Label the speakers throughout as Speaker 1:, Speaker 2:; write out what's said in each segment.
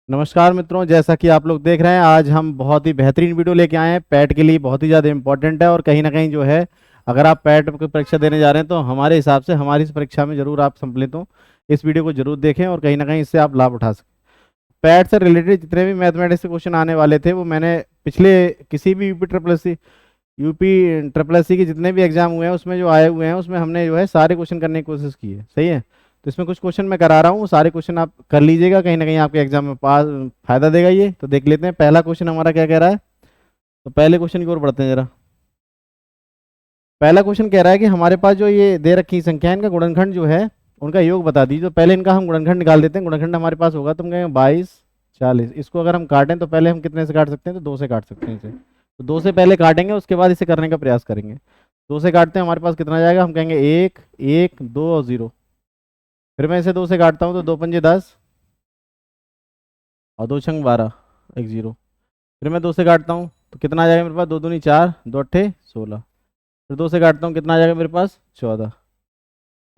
Speaker 1: नमस्कार मित्रों, जैसा कि आप लोग देख रहे हैं, आज हम बहुत ही बेहतरीन वीडियो लेके आए हैं। पैट के लिए बहुत ही ज़्यादा इंपॉर्टेंट है और कहीं ना कहीं जो है, अगर आप पैट की परीक्षा देने जा रहे हैं तो हमारे हिसाब से हमारी इस परीक्षा में जरूर आप सम्मिलित हों। इस वीडियो को जरूर देखें और कहीं ना कहीं इससे आप लाभ उठा सकें। पैट से रिलेटेड जितने भी मैथमेटिक्स के क्वेश्चन आने वाले थे वो मैंने पिछले किसी भी यूपी ट्रिपल एस सी के जितने भी एग्जाम हुए हैं उसमें जो आए हुए हैं उसमें हमने जो है सारे क्वेश्चन करने की कोशिश की है। सही है। तो इसमें कुछ क्वेश्चन मैं करा रहा हूँ, सारे क्वेश्चन आप कर लीजिएगा, कहीं ना कहीं आपके एग्जाम में पास फायदा देगा ये। तो देख लेते हैं पहला क्वेश्चन हमारा क्या कह रहा है। तो पहले क्वेश्चन की ओर बढ़ते हैं जरा। पहला क्वेश्चन कह रहा है कि हमारे पास जो ये दे रखी संख्या है इनका गुणनखंड जो है उनका योग बता दीजिए। तो पहले इनका हम गुणनखंड निकाल देते हैं। गुणनखंड हमारे पास होगा, तो हम कहेंगे 22 40। इसको अगर हम काटें तो पहले हम कितने से काट सकते हैं, तो 2 से काट सकते हैं इसे। तो 2 से पहले काटेंगे, उसके बाद इसे करने का प्रयास करेंगे। 2 से काटते हैं, हमारे पास कितना जाएगा, हम कहेंगे 1 1 2 और 0। फिर मैं इसे 2 से काटता हूँ तो 2 पंजे 10 और 2 छंग 12, 1 0। फिर मैं 2 से काटता हूँ तो कितना आ जाएगा मेरे पास, 2 दूनी 4 2 अट्ठे 16। फिर 2 से काटता हूँ, कितना आ जाएगा मेरे पास, 14।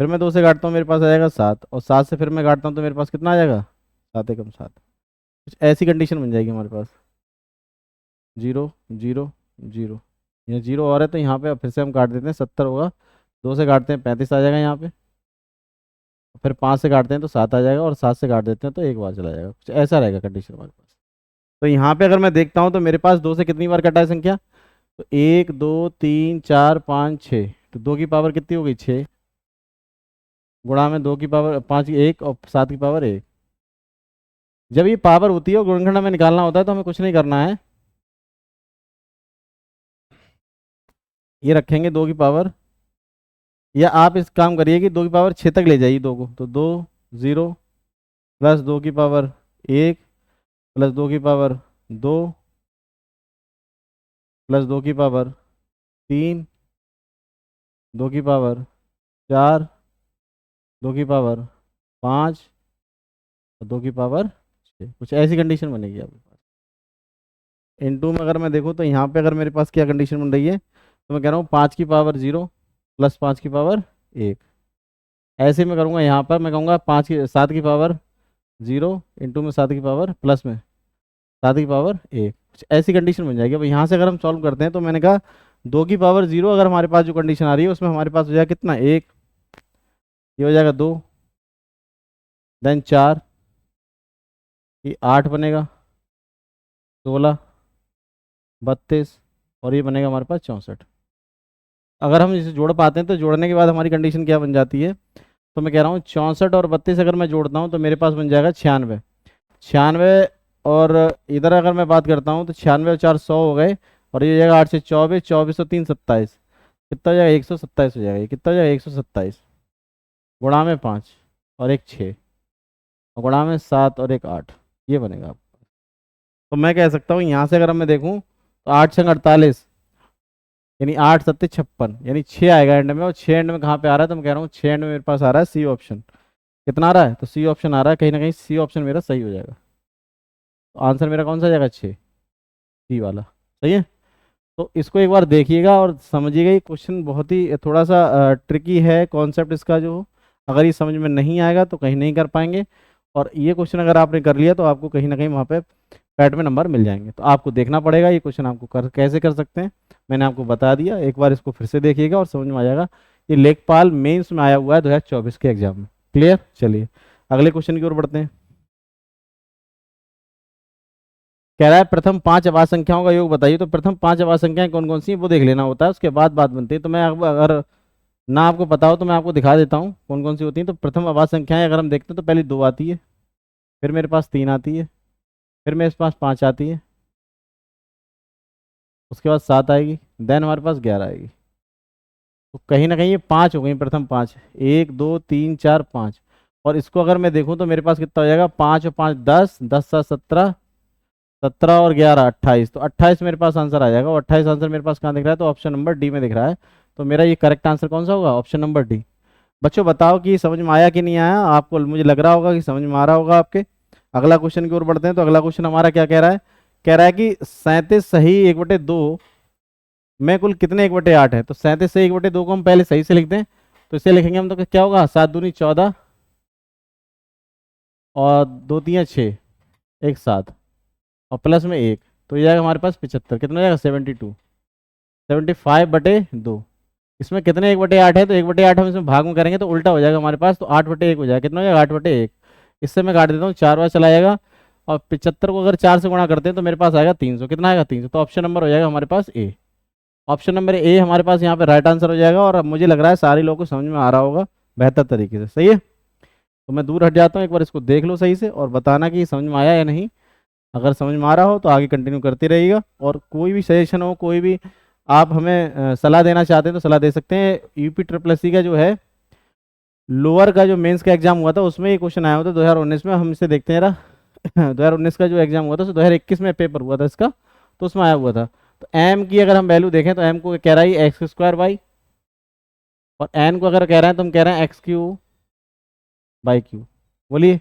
Speaker 1: फिर मैं 2 से काटता हूँ, मेरे पास आ जाएगा 7। और 7 से फिर मैं काटता हूँ तो मेरे पास कितना आ जाएगा, 7 एकम 7। कुछ ऐसी कंडीशन बन जाएगी हमारे पास। 0 0 0। यहाँ 0 और है तो यहाँ पे फिर से हम काट देते हैं, 70 होगा। 2 से काटते हैं 35 आ जाएगा यहाँ पे। फिर 5 से काटते हैं तो 7 आ जाएगा, और 7 से काट देते हैं तो एक बार चला जाएगा। कुछ ऐसा रहेगा कंडीशन हमारे पास। तो यहाँ पे अगर मैं देखता हूँ तो मेरे पास 2 से कितनी बार कटा है संख्या, तो 1 2 3 4 5 6। तो 2 की पावर कितनी हो गई, 6। गुणा में 2 की पावर 5 1 और 7 की पावर 1। जब ये पावर होती है और गुणनखंड हमें निकालना होता है तो हमें कुछ नहीं करना है, ये रखेंगे 2 की पावर, या आप इस काम करिए कि 2 की पावर 6 तक ले जाइए 2 को। तो 2 0 प्लस 2 की पावर 1 प्लस 2 की पावर 2 प्लस 2 की पावर 3 2 की पावर 4 2 की पावर 5 और 2 की पावर 6। कुछ ऐसी कंडीशन बनेगी आपके पास। इनटू में अगर मैं देखूँ तो यहाँ पे अगर मेरे पास क्या कंडीशन बन रही है, तो मैं कह रहा हूँ 5 की पावर 0 प्लस 5 की पावर 1। ऐसे मैं करूँगा, यहाँ पर मैं कहूँगा 7 की पावर 0 इंटू में 7 की पावर प्लस में 7 की पावर 1। कुछ ऐसी कंडीशन बन जाएगी। अब यहाँ से अगर हम सॉल्व करते हैं तो मैंने कहा 2 की पावर 0 अगर हमारे पास जो कंडीशन आ रही है उसमें हमारे पास हो जाएगा कितना, 1। ये हो जाएगा 2, देन 4, ये 8 बनेगा, 16 32 और ये बनेगा हमारे पास 64। अगर हम इसे जोड़ पाते हैं तो जोड़ने के बाद हमारी कंडीशन क्या बन जाती है, तो मैं कह रहा हूँ 64 और 32 अगर मैं जोड़ता हूँ तो मेरे पास बन जाएगा 96। 96 और इधर अगर मैं बात करता हूँ तो 96 और 4 100 हो गए, और ये हो जाएगा 8 से 24 24 और 3 27। कितना हो जाएगा, 127 हो जाएगा। ये कितना हो जाएगा, 127 गुणा में 5 और एक 6 और गुणा में 7 और एक 8, ये बनेगा। तो मैं कह सकता हूँ यहाँ से अगर मैं देखूँ तो 8 छंग 48, यानी 8 सत्ते 56, यानी 6 आएगा एंड में। और 6 एंड में कहाँ पे आ रहा है, तो मैं कह रहा हूँ 6 एंड में मेरे पास आ रहा है सी ऑप्शन। कितना आ रहा है, तो सी ऑप्शन आ रहा है। कहीं ना कहीं सी ऑप्शन मेरा सही हो जाएगा। तो आंसर मेरा कौन सा जाएगा, 6, सी वाला। सही है। तो इसको एक बार देखिएगा और समझिएगा। ये क्वेश्चन बहुत ही थोड़ा सा ट्रिकी है, कॉन्सेप्ट इसका जो अगर ये समझ में नहीं आएगा तो कहीं नहीं कर पाएंगे। और ये क्वेश्चन अगर आपने कर लिया तो आपको कहीं ना कहीं वहाँ पे पैट में नंबर मिल जाएंगे। तो आपको देखना पड़ेगा ये क्वेश्चन आपको कैसे कर सकते हैं। मैंने आपको बता दिया, एक बार इसको फिर से देखिएगा और समझ में आ जाएगा। ये लेखपाल मेंस में आया हुआ है 2024 के एग्जाम में। क्लियर। चलिए अगले क्वेश्चन की ओर बढ़ते हैं। कह रहा है प्रथम 5 अभाज्य संख्याओं का योग बताइए। तो प्रथम 5 अभाज्य संख्याएं कौन कौन सी हैं वो देख लेना होता है, उसके बाद बात बनती है। तो मैं अगर ना आपको पता हो तो मैं आपको दिखा देता हूँ कौन कौन सी होती हैं। तो प्रथम अभाज्य संख्याएं अगर हम देखते हैं तो पहली 2 आती है, फिर मेरे पास 3 आती है, फिर मेरे पास 5 आती है, उसके बाद 7 आएगी, देन हमारे पास 11 आएगी। तो कहीं ना कहीं ये 5 हो गई, प्रथम 5, 1 2 3 4 5। और इसको अगर मैं देखूँ तो मेरे पास कितना हो जाएगा, 5 और 5 10, 10 7 17, 17 और 11 28। तो 28 मेरे पास आंसर आ जाएगा। और 28 आंसर मेरे पास कहाँ दिख रहा है, तो ऑप्शन नंबर डी में दिख रहा है। तो मेरा ये करेक्ट आंसर कौन सा होगा, ऑप्शन नंबर डी। बच्चों बताओ कि समझ में आया कि नहीं आया आपको। मुझे लग रहा होगा कि समझ में आ रहा होगा आपके। अगला क्वेश्चन की ओर बढ़ते हैं। तो अगला क्वेश्चन हमारा क्या कह रहा है, कह रहा है कि 37 सही 1/2 में कुल कितने 1/8 है। तो 37 सही 1/2 को हम पहले सही से लिखते हैं। तो इसे लिखेंगे हम तो क्या होगा, 7 दूनी 14 और 2 तियां 6। एक साथ और प्लस में एक, तो ये जाएगा हमारे पास 75। कितना हो जाएगा 72, 75/2। इसमें कितने 1/8 है, तो 1/8 हम इसमें भाग में करेंगे तो उल्टा हो जाएगा हमारे पास, तो 8/1 हो जाएगा। कितना हो जाएगा 8/1। इससे मैं काट देता हूँ, 4 बार चला जाएगा और 75 को अगर 4 से गुणा करते हैं तो मेरे पास आएगा 300। कितना आएगा 300, तो ऑप्शन नंबर हो जाएगा हमारे पास ए। ऑप्शन नंबर ए हमारे पास यहाँ पे राइट आंसर हो जाएगा। और अब मुझे लग रहा है सारे लोगों को समझ में आ रहा होगा बेहतर तरीके से, सही है। तो मैं दूर हट जाता हूँ, एक बार इसको देख लो सही से और बताना कि समझ में आया या नहीं। अगर समझ में आ रहा हो तो आगे कंटिन्यू करते रहिएगा, और कोई भी सजेशन हो, कोई भी आप हमें सलाह देना चाहते हैं तो सलाह दे सकते हैं। यूपी ट्रिपल एस सी का जो है लोअर का जो मेंस का एग्जाम हुआ था उसमें ये क्वेश्चन आया हुआ था 2019 में। हम इसे देखते हैं जरा 2019 का जो एग्जाम हुआ था, 2021 में पेपर हुआ था इसका, तो उसमें आया हुआ था। तो एम की अगर हम वैल्यू देखें तो एम को कह रहा है x² और एन को अगर कह रहे हैं तो हम कह रहे हैं x³ बोलिए।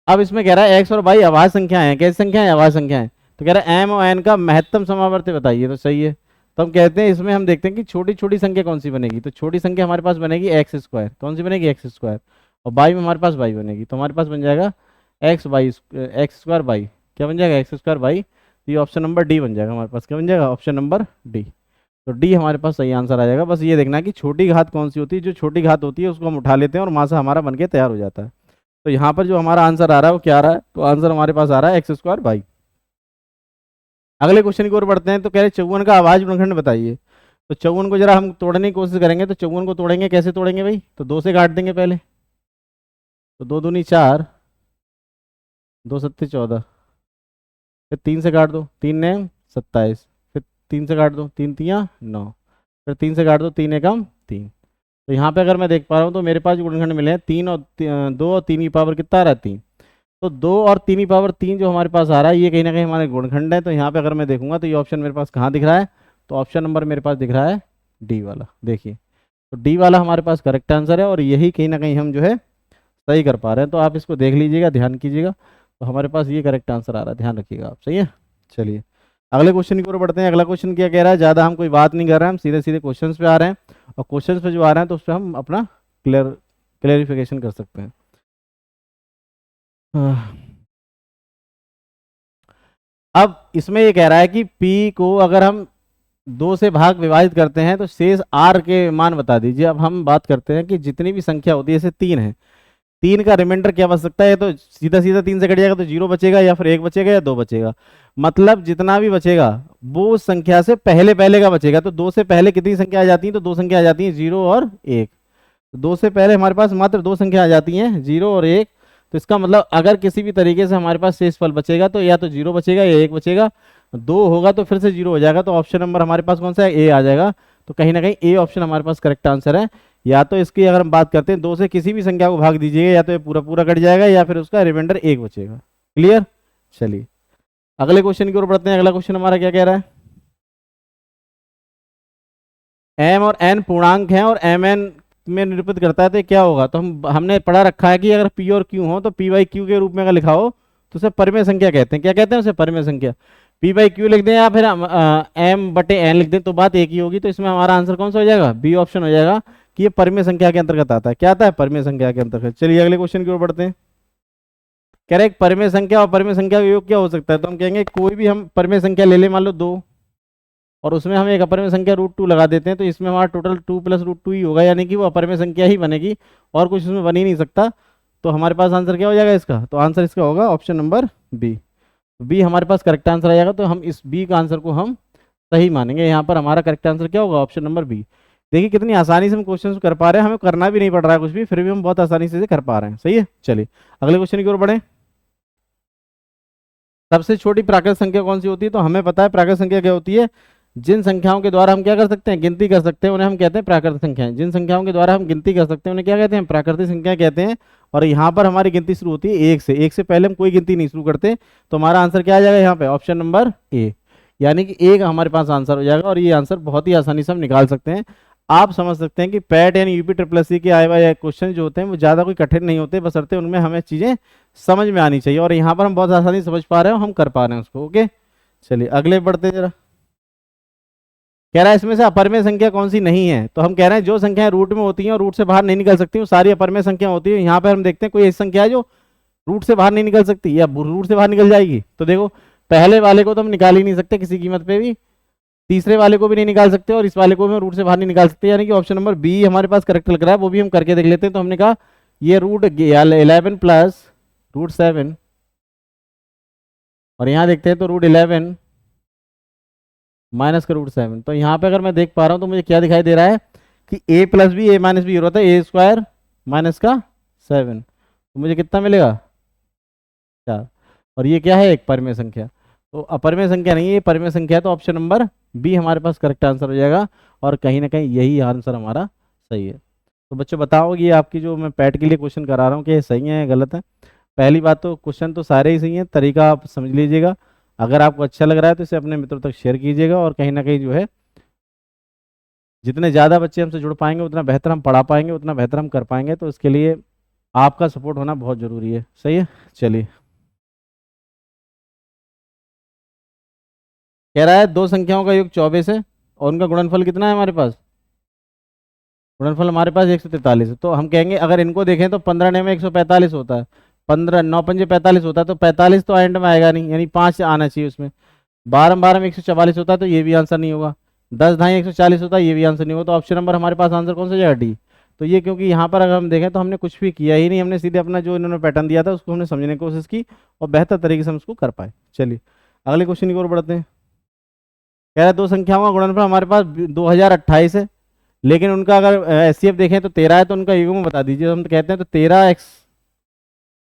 Speaker 1: अब इसमें कह रहा है एक्स और वाई अभाज्य संख्या है, कैसी संख्या है, अभाज्य संख्या है। तो कह रहा है एम और एन का महत्तम समावर्ती बताइए, तो सही है। तो हम कहते हैं इसमें हम देखते हैं कि छोटी छोटी संख्या कौन सी बनेगी, तो छोटी संख्या हमारे पास बनेगी x²। कौन सी बनेगी x², और बाई में हमारे पास बाई बनेगी, तो हमारे पास बन जाएगा x², क्या बन जाएगा x²। तो ये ऑप्शन नंबर डी बन जाएगा हमारे पास, क्या बन जाएगा ऑप्शन नंबर डी। तो डी हमारे पास सही आंसर आ जाएगा। बस ये देखना है कि छोटी घात कौन सी होती है, जो छोटी घात होती है उसको हम उठा लेते हैं और वहाँ से हमारा बन के तैयार हो जाता है। तो यहाँ पर जो हमारा आंसर आ रहा है वो क्या आ रहा है, तो आंसर हमारे पास आ रहा है x²। अगले क्वेश्चन की ओर बढ़ते हैं। तो कह रहे 54 का अभाज्य गुणनखंड बताइए। तो 54 को जरा हम तोड़ने की कोशिश करेंगे। तो 54 को तोड़ेंगे, कैसे तोड़ेंगे भाई, तो 2 से काट देंगे पहले। तो 2 दूनी 4, 2 सत्ते 14, फिर 3 से काट दो, 3 ने 27, फिर 3 से काट दो, 3 तियाँ 9, फिर 3 से काट दो, 3 एकम 3। तो यहाँ पे अगर मैं देख पा रहा हूँ तो मेरे पास जो गुणनखंड मिले हैं 3 और 2 और 3 की पावर कितना आ रहा है 3। तो 2 और 3 की पावर 3 जो हमारे पास आ रहा है ये कहीं ना कहीं हमारे गुणनखंड है। तो यहाँ पे अगर मैं देखूंगा तो ये ऑप्शन मेरे पास कहाँ दिख रहा है, तो ऑप्शन नंबर मेरे पास दिख रहा है डी वाला। देखिए तो डी वाला हमारे पास करेक्ट आंसर है, और यही कहीं ना कहीं हम जो है सही कर पा रहे हैं। तो आप इसको देख लीजिएगा, ध्यान कीजिएगा। तो हमारे पास ये करेक्ट आंसर आ रहा है, ध्यान रखिएगा आप, सही है। चलिए अगले क्वेश्चन की ओर बढ़ते हैं। अगला क्वेश्चन क्या कह रहा है, ज़्यादा हम कोई बात नहीं कर रहे हैं, हम सीधे सीधे क्वेश्चन पे आ रहे हैं। और क्वेश्चन पे जो आ रहे हैं तो उस पर हम अपना क्लियरिफिकेशन कर सकते हैं। अब इसमें ये कह रहा है कि P को अगर हम 2 से भाग विभाजित करते हैं तो शेष R के मान बता दीजिए। अब हम बात करते हैं कि जितनी भी संख्या होती है, जैसे 3 है, 3 का रिमाइंडर क्या बच सकता है, तो सीधा सीधा 3 से कट जाएगा तो 0 बचेगा, या फिर 1 बचेगा या 2 बचेगा। मतलब जितना भी बचेगा वो उस संख्या से पहले पहले का बचेगा। तो 2 से पहले कितनी संख्या आ जाती है, तो 2 संख्या आ जाती है 0 और 1। 2 से पहले हमारे पास मात्र 2 संख्या आ जाती हैं 0 और 1। तो इसका मतलब अगर किसी भी तरीके से हमारे पास शेष फल बचेगा तो या तो 0 बचेगा या 1 बचेगा, 2 होगा तो फिर से 0 हो जाएगा। तो ऑप्शन नंबर हमारे पास कौन सा है, ए आ जाएगा। तो कहीं ना कहीं ए ऑप्शन हमारे पास करेक्ट आंसर है। या तो इसकी अगर हम बात करते हैं 2 से किसी भी संख्या को भाग दीजिएगा, या तो ये पूरा पूरा कट जाएगा या फिर उसका रिमाइंडर 1 बचेगा। क्लियर। चलिए अगले क्वेश्चन की ओर बढ़ते हैं। अगला क्वेश्चन हमारा क्या कह रहा है, एम और एन पूर्णांक हैं और एम एन में निरूपित करता है तो क्या होगा। तो हमने पढ़ा रखा है कि अगर पी और क्यू हो तो पी बाई क्यू के रूप में अगर लिखा हो तो उसे परिमेय संख्या कहते हैं। क्या कहते हैं उसे, परिमेय संख्या। पी बाई क्यू लिख दें या फिर एम बटे एन लिख दें तो बात एक ही होगी। तो इसमें हमारा आंसर कौन सा हो जाएगा, बी ऑप्शन हो जाएगा कि ये परिमेय संख्या के अंतर्गत आता है। क्या आता है, परिमेय संख्या के अंतर्गत। चलिए अगले क्वेश्चन की ओर बढ़ते हैं। कह रहे परिमेय संख्या और परिमेय संख्या का योग क्या हो सकता है। तो हम कहेंगे कोई भी हम परिमेय संख्या ले लें, मान लो 2, और उसमें हम एक अपरिमेय संख्या √2 लगा देते हैं, तो इसमें हमारा टोटल 2 + √2 ही होगा, यानी कि वो अपरिमेय संख्या ही बनेगी और कुछ उसमें बन ही नहीं सकता। तो हमारे पास आंसर क्या हो जाएगा इसका, तो आंसर इसका होगा ऑप्शन नंबर बी। बी हमारे पास करेक्ट आंसर आ जाएगा। तो हम इस बी का आंसर को हम सही मानेंगे। यहाँ पर हमारा करेक्ट आंसर क्या होगा, ऑप्शन नंबर बी। देखिए कितनी आसानी से हम क्वेश्चन कर पा रहे हैं, हमें करना भी नहीं पड़ रहा है कुछ भी, फिर भी हम बहुत आसानी से कर पा रहे हैं। सही है। चलिए अगले क्वेश्चन की ओर बढ़े। सबसे छोटी प्राकृतिक संख्या कौन सी होती है। तो हमें पता है प्राकृतिक संख्या क्या होती है, जिन संख्याओं के द्वारा हम क्या कर सकते हैं, गिनती कर सकते हैं, उन्हें हम कहते हैं प्राकृतिक संख्याएं। जिन संख्याओं के द्वारा हम गिनती कर सकते हैं उन्हें क्या कहते हैं, प्राकृतिक संख्या कहते हैं। और यहाँ पर हमारी गिनती शुरू होती है 1 से, 1 से पहले हम कोई गिनती नहीं शुरू करते। तो हमारा आंसर क्या आ जाएगा यहाँ पे, ऑप्शन नंबर ए, यानी कि एक हमारे पास आंसर हो जाएगा। और ये आंसर बहुत ही आसानी से हम निकाल सकते हैं। आप समझ सकते हैं कि पैट यानी यूपी ट्रिपल एस सी के आए हुए क्वेश्चन जो होते हैं वो ज़्यादा कोई कठिन नहीं होते, बशर्ते उनमें हमें चीज़ें समझ में आनी चाहिए। और यहाँ पर हम बहुत आसानी से समझ पा रहे हैं, हम कर पा रहे हैं उसको। ओके चलिए अगले बढ़ते हैं जरा। कह रहा है इसमें से अपरिमेय संख्या कौन सी नहीं है। तो हम कह रहे हैं जो संख्याएं रूट में होती हैं और रूट से बाहर नहीं निकल सकती वो सारी अपरिमेय संख्या होती है। यहाँ पे हम देखते हैं कोई ऐसी संख्या है जो रूट से बाहर नहीं निकल सकती या रूट से बाहर निकल जाएगी? तो देखो पहले वाले को तो हम निकाल ही नहीं सकते किसी कीमत पे भी, तीसरे वाले को भी नहीं निकाल सकते और इस वाले को भी हम रूट से बाहर नहीं निकाल सकते, यानी कि ऑप्शन नंबर बी हमारे पास करेक्ट लग रहा है। वो भी हम करके देख लेते हैं। तो हमने कहा ये रूट 11 प्लस रूट 7 और यहाँ देखते हैं तो रूट 11 माइनस का रूट 7। तो यहाँ पे अगर मैं देख पा रहा हूँ तो मुझे क्या दिखाई दे रहा है कि ए प्लस बी ए माइनस बी हो रहा था, ए स्क्वायर माइनस का 7, तो मुझे कितना मिलेगा 4। और ये क्या है? एक परिमेय संख्या। तो अपरिमेय संख्या नहीं है, ये परिमेय संख्या है। तो ऑप्शन नंबर बी हमारे पास करेक्ट आंसर हो जाएगा और कहीं ना कहीं यही आंसर हमारा सही है। तो बच्चों बताओ ये आपकी जो मैं पैट के लिए क्वेश्चन करा रहा हूँ कि ये सही है या गलत है? पहली बात तो क्वेश्चन तो सारे ही सही हैं, तरीका आप समझ लीजिएगा। अगर आपको अच्छा लग रहा है तो इसे अपने मित्रों तक शेयर कीजिएगा और कहीं ना कहीं जो है जितने ज़्यादा बच्चे हमसे जुड़ पाएंगे उतना बेहतर हम पढ़ा पाएंगे, उतना बेहतर हम कर पाएंगे। तो इसके लिए आपका सपोर्ट होना बहुत ज़रूरी है। सही है, चलिए। कह रहा है दो संख्याओं का योग 24 है और उनका गुणनफल कितना है हमारे पास? गुणनफल हमारे पास 143 है। तो हम कहेंगे अगर इनको देखें तो 15 ने में 145 होता है, 15 9 पंजे 45 होता है, तो 45 तो एंड में आएगा नहीं, यानी 5 आना चाहिए उसमें। 12 12 में 144 होता है, तो ये भी आंसर नहीं होगा। 10 ढाई 140 होता है, ये भी आंसर नहीं होगा। तो ऑप्शन नंबर हमारे पास आंसर कौन सा जाएगा? डी। तो ये क्योंकि यहाँ पर अगर हम देखें तो हमने कुछ भी किया ही नहीं, हमने सीधे अपना जो इन्होंने पैटर्न दिया था उसको हमने समझने की कोशिश की और बेहतर तरीके से हम उसको कर पाए। चलिए अगले क्वेश्चन की ओर बढ़ते हैं। कह रहा है दो संख्याओं का गुणनफल हमारे पास 2028 है, लेकिन उनका अगर एचसीएफ देखें तो 13 है, तो उनका युग्म बता दीजिए। हम तो कहते हैं तो 13x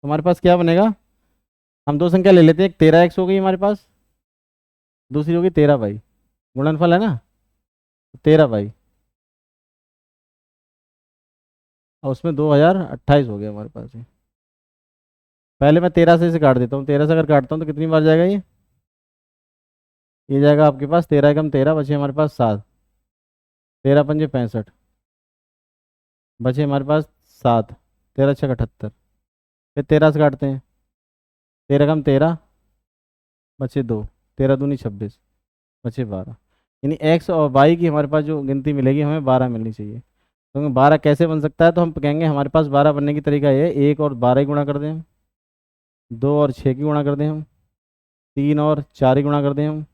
Speaker 1: हमारे पास क्या बनेगा? हम दो संख्या ले लेते हैं, एक 13x हो गई हमारे पास, दूसरी होगी 13y। गुणनफल है ना, 13y और उसमें 2028 हो गया हमारे पास। ये पहले मैं 13 से इसे काट देता हूँ। 13 से अगर काटता हूँ तो कितनी बार जाएगा ये जाएगा आपके पास 13 एकम 13, बचे हमारे पास 7, 13 पंजे 65, बचे हमारे पास 7, 13 छः 78। फिर 13 से काटते हैं, 13 एकम 13, बचे 2, 13 दूनी 26, बचे 12। यानी एक्स और वाई की हमारे पास जो गिनती मिलेगी हमें 12 मिलनी चाहिए। तो 12 कैसे बन सकता है? तो हम कहेंगे हमारे पास 12 बनने की तरीका ये है, 1 और 12 ही गुणा कर दें हम, 2 और 6 की गुणा कर दें हम, 3 और 4 ही गुणा कर दें हम,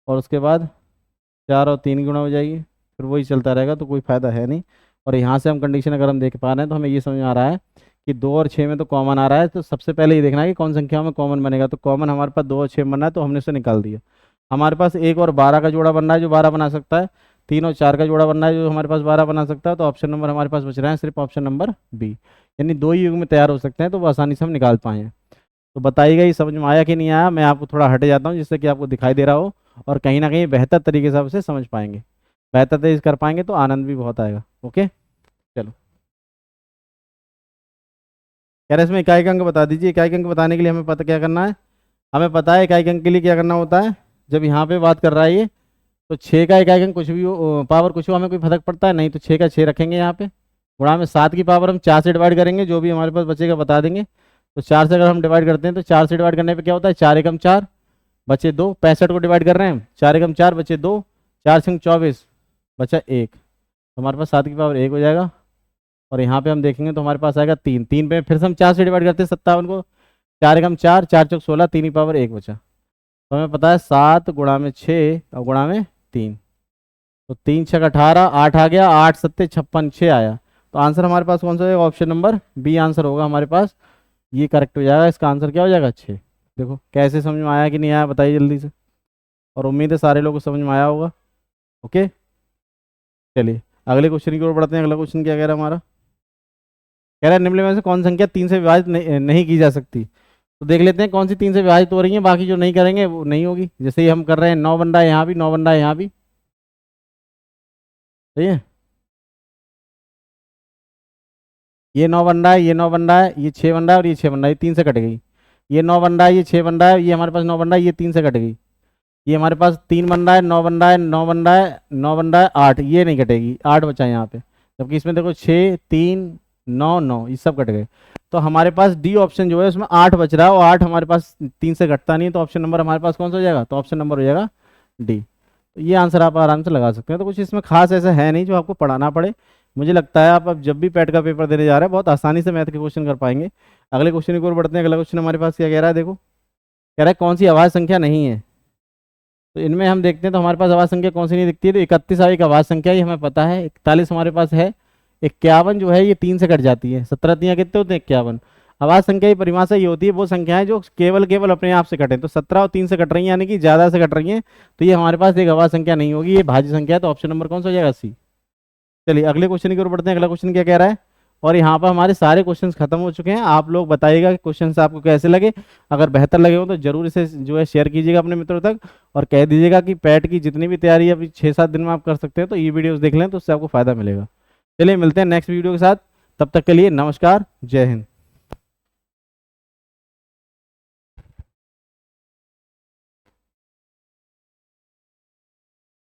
Speaker 1: और उसके बाद 4 और 3 गुणा हो जाएगी, फिर वही चलता रहेगा। तो कोई फ़ायदा है नहीं। और यहाँ से हम कंडीशन अगर हम देख पा रहे हैं तो हमें ये समझ में आ रहा है कि 2 और 6 में तो कॉमन आ रहा है। तो सबसे पहले ये देखना है कि कौन संख्या में कॉमन बनेगा। तो कॉमन हमारे पास 2 और 6 बनना है, तो हमने उसे निकाल दिया। हमारे पास 1 और 12 का जोड़ा बनना है जो 12 बना सकता है, 3 और 4 का जोड़ा बनना है जो हमारे पास 12 बना सकता है। तो ऑप्शन नंबर हमारे पास बच रहा है सिर्फ ऑप्शन नंबर बी, यानी 2 ही युग में तैयार हो सकते हैं। तो वो आसानी से हम निकाल पाए हैं। तो बताइएगा ये समझ में आया कि नहीं आया? मैं आपको थोड़ा हटे जाता हूँ जिससे कि आपको दिखाई दे रहा हो और कहीं ना कहीं बेहतर तरीके से आप उसे समझ पाएंगे, बेहतर तरीके से कर पाएंगे तो आनंद भी बहुत आएगा। ओके चलो। कह रहे इसमें इकाई अंक बता दीजिए। इकाई अंक बताने के लिए हमें पता क्या करना है? हमें पता है इकाई अंक के लिए क्या करना होता है। जब यहाँ पे बात कर रहा है ये, तो 6 का इकाई अंक कुछ भी हो, पावर कुछ हो, हमें कोई फर्क पड़ता है नहीं। तो 6 का 6 रखेंगे यहाँ पे, गुणा में 7 की पावर हम 4 से डिवाइड करेंगे, जो भी हमारे पास बचेगा बता देंगे। तो 4 से अगर हम डिवाइड करते हैं तो 4 से डिवाइड करने पे क्या होता है? 4 एकम 4, बचे 2। 65 को डिवाइड कर रहे हैं हम, 4 एकम 4, बचे 2, 4 छंग 24, बचा 1। तो हमारे पास 7 की पावर 1 हो जाएगा। और यहाँ पे हम देखेंगे तो हमारे पास आएगा 3। 3 पे फिर से हम 4 से डिवाइड करते हैं 57 को, 4 एकम 4, 4 चौक 16, 3 की पावर 1 बचा। तो हमें पता है 7 गुणा में 6 और गुणा में 3, तो 3 छः 18, 8 आ गया, 8 सत्ते 56, 6 आया। तो आंसर हमारे पास कौन सा होगा? ऑप्शन नंबर बी आंसर होगा हमारे पास। ये करेक्ट हो जाएगा। इसका आंसर क्या हो जाएगा? 6। देखो कैसे समझ में आया कि नहीं आया, बताइए जल्दी से। और उम्मीद है सारे लोगों को समझ में आया होगा। ओके चलिए अगले क्वेश्चन की ओर बढ़ते हैं। अगला क्वेश्चन क्या कह रहा है हमारा? कह रहा है निम्न में से कौन संख्या 3 से विभाजित नहीं की जा सकती? तो देख लेते हैं कौन सी 3 से विभाजित हो रही है, बाकी जो नहीं करेंगे वो नहीं होगी। जैसे ही हम कर रहे हैं 9 बन रहा है यहाँ भी, 9 बन रहा है यहाँ भी, सही है। ये 9 बन रहा है, ये 9 बन रहा है, ये 6 बन रहा है और ये 6 बन रहा है, ये 3 से कट गई। ये 9 बन रहा है, ये 6 बन रहा है, ये हमारे पास 9 बन रहा है, ये 3 से कट गई। ये हमारे पास 3 बन रहा है, 9 बन रहा है, 9 बन रहा है, 9 बन रहा है, 8, ये नहीं कटेगी, 8 बचा है यहाँ पे। जबकि इसमें देखो 6 3 9 9 ये सब कट गए। तो हमारे पास डी ऑप्शन जो है उसमें 8 बच रहा है और 8 हमारे पास 3 से घटता नहीं है। तो ऑप्शन नंबर हमारे पास कौन सा हो जाएगा? तो ऑप्शन नंबर हो जाएगा डी। तो ये आंसर आप आराम से लगा सकते हैं। तो कुछ इसमें खास ऐसा है नहीं जो आपको पढ़ाना पड़े, मुझे लगता है आप अब जब भी पैट का पेपर देने जा रहे हैं बहुत आसानी से मैथ के क्वेश्चन कर पाएंगे। अगले क्वेश्चन की ओर बढ़ते हैं। अगला क्वेश्चन हमारे पास क्या कह रहा है, देखो कह रहा है कौन सी अभाज्य संख्या नहीं है। तो इनमें हम देखते हैं, तो हमारे पास अभाज्य संख्या कौन सी नहीं दिखती है, तो 31 एक अभाज्य संख्या, ये हमें पता है। 41 हमारे पास है। 51 जो है ये 3 से कट जाती है। 17 3 कितने होते हैं, 51। अभाज्य संख्या की परिभाषा ये होती है वो संख्याएं जो केवल केवल अपने आप से कटें। तो 17 और 3 से कट रही हैं, यानी कि ज्यादा से कट रही हैं, तो ये हमारे पास एक अभाज्य संख्या नहीं होगी, ये भाज्य संख्या है। तो ऑप्शन नंबर कौन सा हो जाएगा, सी। चलिए अगले क्वेश्चन की ओर बढ़ते हैं। अगला क्वेश्चन क्या कह रहा है, और यहाँ पर हमारे सारे क्वेश्चंस खत्म हो चुके हैं। आप लोग बताइएगा कि क्वेश्चंस आपको कैसे लगे। अगर बेहतर लगे हो तो जरूर इसे जो है शेयर कीजिएगा अपने मित्रों तक, और कह दीजिएगा कि पैट की जितनी भी तैयारी अभी 6-7 दिन में आप कर सकते हैं, तो ये वीडियोस देख लें तो उससे आपको फायदा मिलेगा। चलिए मिलते हैं नेक्स्ट वीडियो के साथ, तब तक के लिए नमस्कार, जय हिंद।